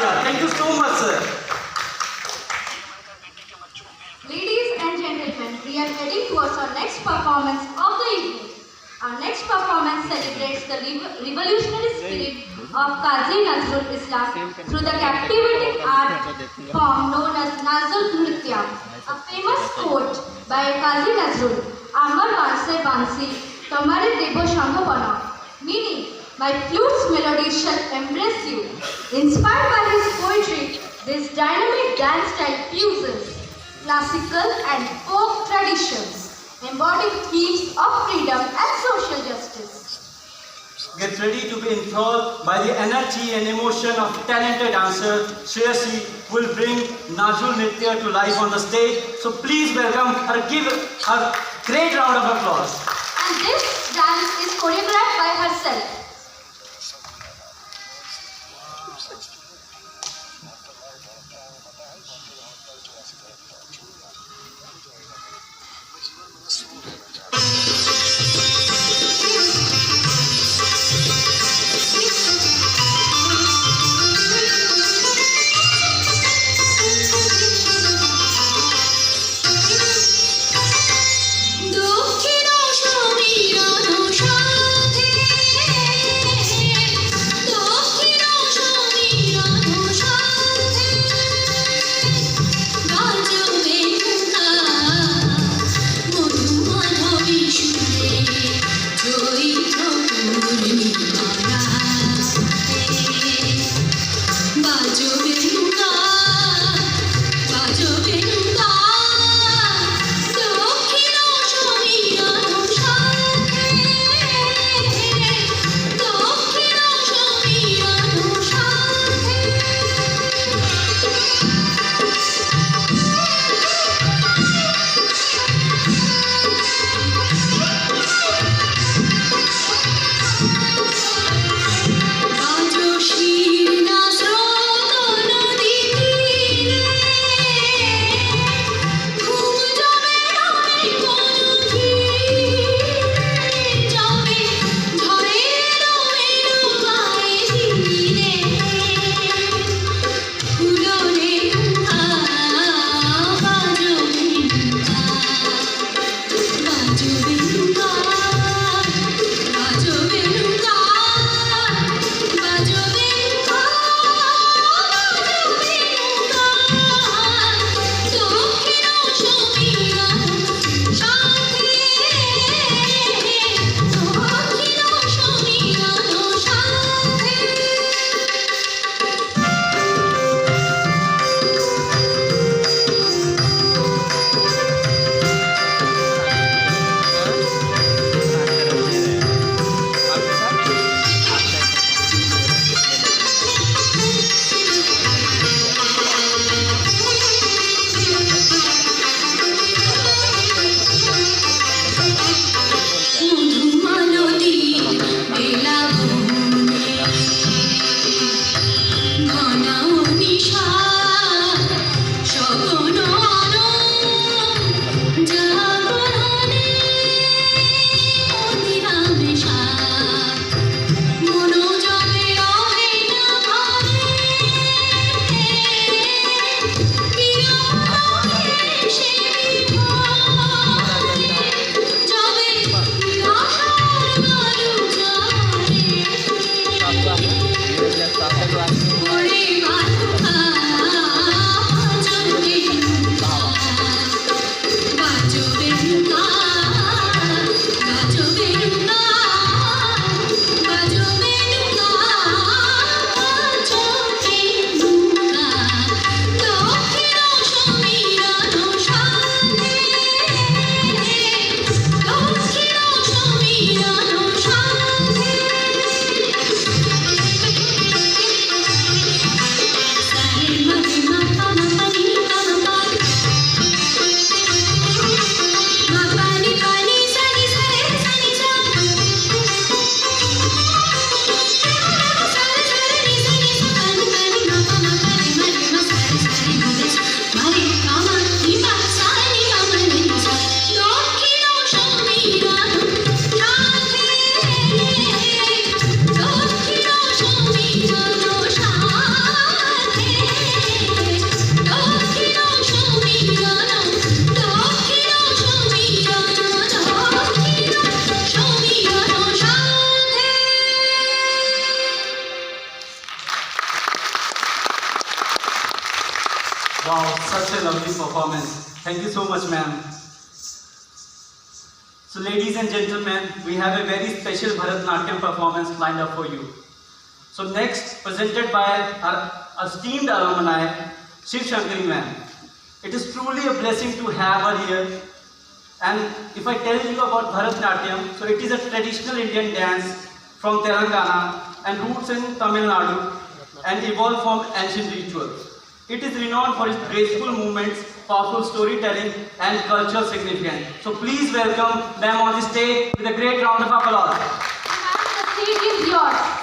Yeah, thank you so much, sir. Ladies and gentlemen, we are heading towards our next performance of the evening. Our next performance celebrates the revolutionary spirit of Qazi Nazrul Islam through the captivating art form known as Nazrul Nritya. A famous quote by Qazi Nazrul, Amar Vanse Bansi, Tomare Debo Shambhavana, meaning, my flute's melody shall embrace you. Inspired by his poetry, this dynamic dance style fuses classical and folk traditions, embodying themes of freedom and social justice. Get ready to be enthralled by the energy and emotion of talented dancer Shreyasi, who will bring Nazrul Nritya to life on the stage. So please welcome her, give her a great round of applause. And this dance is choreographed by herself. Wow, such a lovely performance. Thank you so much, ma'am. So ladies and gentlemen, we have a very special Bharatanatyam performance lined up for you. So next, presented by our esteemed alumni, Shiv Shankari ma'am. It is truly a blessing to have her here. And if I tell you about Bharatanatyam, so it is a traditional Indian dance from Telangana and roots in Tamil Nadu and evolved from ancient rituals. It is renowned for its graceful movements, powerful storytelling and cultural significance. So please welcome ma'am on the stage with a great round of applause. Ma'am, the stage is yours.